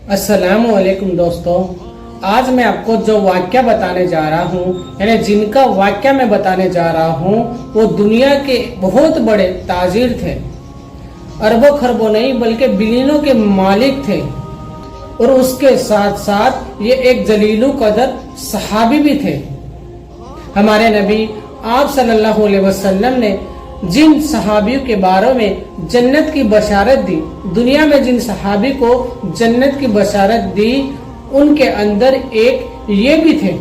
अस्सलाम वालेकुम दोस्तों, आज मैं आपको जो वाक्य बताने जा रहा हूँ, यानी जिनका वाक्य मैं बताने जा रहा हूँ, वो दुनिया के बहुत बड़े ताजिर थे। अरबों खरबों नहीं बल्कि बिलियनों के मालिक थे। और उसके साथ साथ ये एक जलीलु कदर सहाबी भी थे। हमारे नबी आप सल्लल्लाहु अलैहि वसल्लम ने जिन सहाबियों के बारे में जन्नत की बशारत दी, दुनिया में जिन सहाबी को जन्नत की बशारत दी, उनके अंदर एक ये भी थे।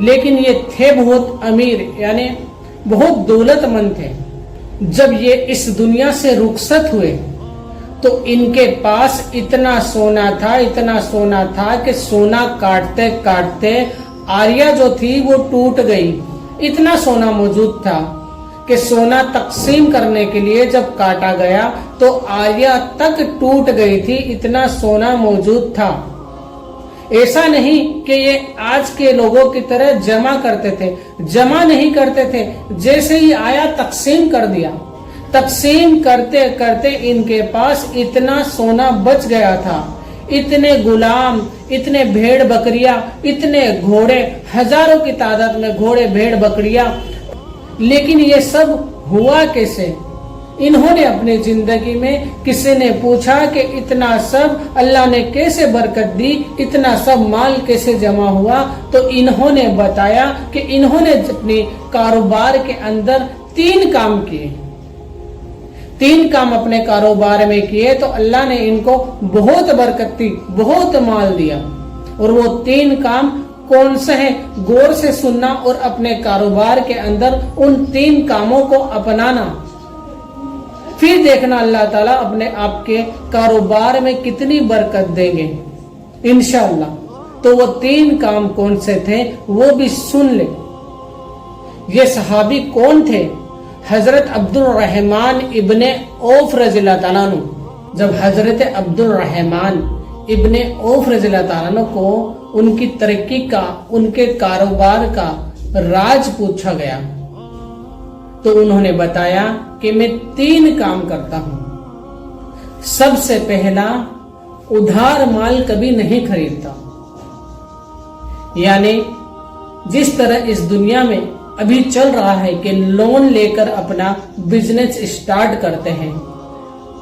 लेकिन ये थे बहुत अमीर, यानी बहुत दौलतमंद थे। जब ये इस दुनिया से रुखसत हुए तो इनके पास इतना सोना था कि सोना काटते काटते आरिया जो थी वो टूट गई। इतना सोना मौजूद था कि सोना तकसीम करने के लिए जब काटा गया तो आरिया तक टूट गई थी, इतना सोना मौजूद था। ऐसा नहीं कि ये आज के लोगों की तरह जमा करते थे, जमा नहीं करते थे, जैसे ही आया तकसीम कर दिया। तकसीम करते करते इनके पास इतना सोना बच गया था। इतने गुलाम, इतने भेड़ बकरियां, इतने घोड़े, हजारों की तादाद में घोड़े भेड़ बकरियां। लेकिन ये सब हुआ कैसे? इन्होंने अपनी जिंदगी में किसी ने पूछा कि इतना सब अल्लाह ने कैसे बरकत दी, इतना सब माल कैसे जमा हुआ? तो इन्होंने बताया कि इन्होंने अपनी कारोबार के अंदर 3 काम किए। 3 काम अपने कारोबार में किए तो अल्लाह ने इनको बहुत बरकत दी, बहुत माल दिया। और वो 3 काम कौन से हैं? गौर से सुनना और अपने कारोबार के अंदर उन 3 कामों को अपनाना। फिर देखना अल्लाह ताला अपने आपके कारोबार में कितनी बरकत देंगे इंशाअल्लाह। तो वो 3 काम कौन से थे वो भी सुन ले। ये सहाबी कौन थे? हजरत अब्दुल रहमान इब्ने औफ रज़ियल्लाहु ताला अन्हु। जब हजरत अब्दुल रहमान इब्ने औफ रज़ियल्लाहु ताला अन्हु को उनकी तरक्की का, उनके कारोबार का राज पूछा गया तो उन्होंने बताया कि मैं 3 काम करता हूं। सबसे पहला, उधार माल कभी नहीं खरीदता। यानी जिस तरह इस दुनिया में अभी चल रहा है कि लोन लेकर अपना बिजनेस स्टार्ट करते हैं,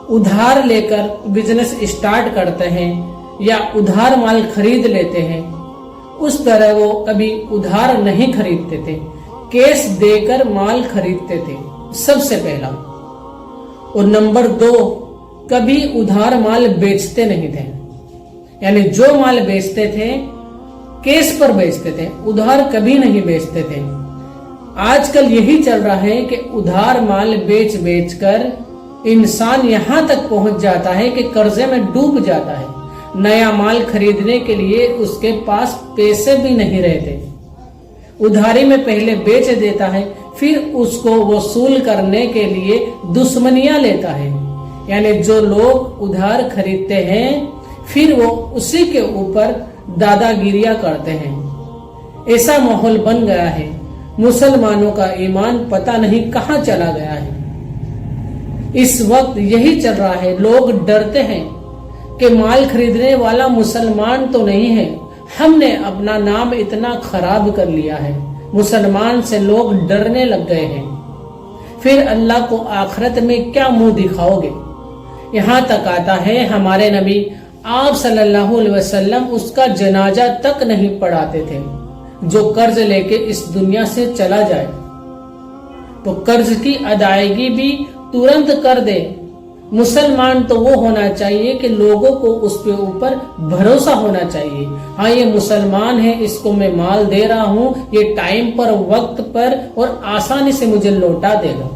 उधार लेकर बिजनेस स्टार्ट करते हैं या उधार माल खरीद लेते हैं, उस तरह वो कभी उधार नहीं खरीदते थे, कैश देकर माल खरीदते थे सबसे पहला। और नंबर 2, कभी उधार माल बेचते नहीं थे। यानी जो माल बेचते थे कैश पर बेचते थे, उधार कभी नहीं बेचते थे। आजकल यही चल रहा है कि उधार माल बेच बेच कर इंसान यहां तक पहुंच जाता है कि कर्जे में डूब जाता है। नया माल खरीदने के लिए उसके पास पैसे भी नहीं रहते। उधारी में पहले बेच देता है, फिर उसको वसूल करने के लिए दुश्मनियां लेता है। यानी जो लोग उधार खरीदते हैं फिर वो उसी के ऊपर दादागिरियां करते हैं। ऐसा माहौल बन गया है। मुसलमानों का ईमान पता नहीं कहां चला गया है। इस वक्त यही चल रहा है। लोग डरते हैं कि माल खरीदने वाला मुसलमान तो नहीं है। हमने अपना नाम इतना खराब कर लिया है, मुसलमान से लोग डरने लग गए हैं। फिर अल्लाह को आखिरत में क्या मुंह दिखाओगे? यहाँ तक आता है हमारे नबी आप सल्लल्लाहु अलैहि वसल्लम उसका जनाजा तक नहीं पढ़ाते थे जो कर्ज लेके इस दुनिया से चला जाए। तो कर्ज की अदायगी भी तुरंत कर दे। मुसलमान तो वो होना चाहिए कि लोगों को उसके ऊपर भरोसा होना चाहिए। हाँ, ये मुसलमान है, इसको मैं माल दे रहा हूँ, ये टाइम पर, वक्त पर और आसानी से मुझे लौटा देगा।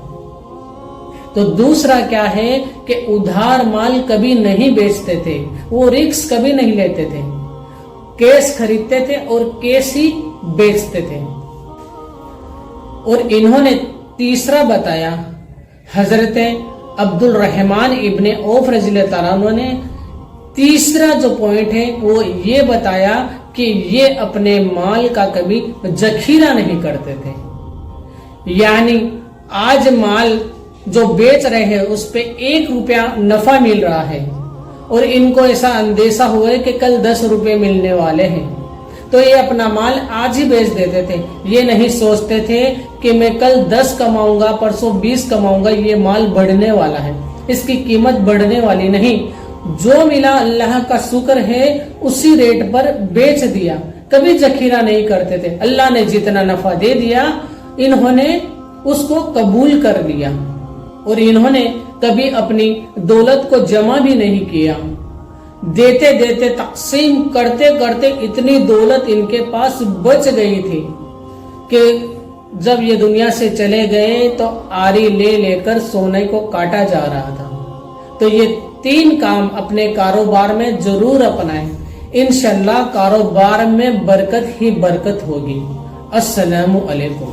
तो दूसरा क्या है कि उधार माल कभी नहीं बेचते थे, वो रिस्क कभी नहीं लेते थे, कैश खरीदते थे और कैश ही बेचते थे। और इन्होंने तीसरा बताया, हजरत अब्दुल रहमान इब्ने औफ रज़ियल्लाहु ताला अन्हु ने तीसरा जो पॉइंट है वो ये बताया कि ये अपने माल का कभी जखीरा नहीं करते थे। यानी आज माल जो बेच रहे हैं उस पे 1 रुपया नफा मिल रहा है اور ان کو ایسا اندیشہ ہوا کہ کل 10 روپے ملنے والے ہیں، تو یہ اپنا مال آج ہی بیچ دیتے تھے۔ یہ نہیں سوچتے تھے کہ میں کل 10 کماؤں گا، پرسوں 20 کماؤں گا، یہ مال بڑھنے والا ہے، اس کی قیمت بڑھنے والی نہیں، جو ملا اللہ کا شکر ہے اسی ریٹ پر بیچ دیا۔ کبھی ذخیرہ نہیں کرتے تھے، اللہ نے جتنا نفع دے دیا انہوں نے اس کو قبول کر لیا، اور انہوں نے کبھی اپنی دولت کو جمع بھی نہیں کیا۔ دیتے دیتے تقسیم کرتے کرتے اتنی دولت ان کے پاس بچ گئی تھی کہ جب یہ دنیا سے چلے گئے تو آری لے لے کر سونے کو کاٹا جا رہا تھا۔ تو یہ 3 کام اپنے کاروبار میں ضرور اپنائیں، انشاءاللہ کاروبار میں برکت ہی برکت ہوگی۔ السلام علیکم۔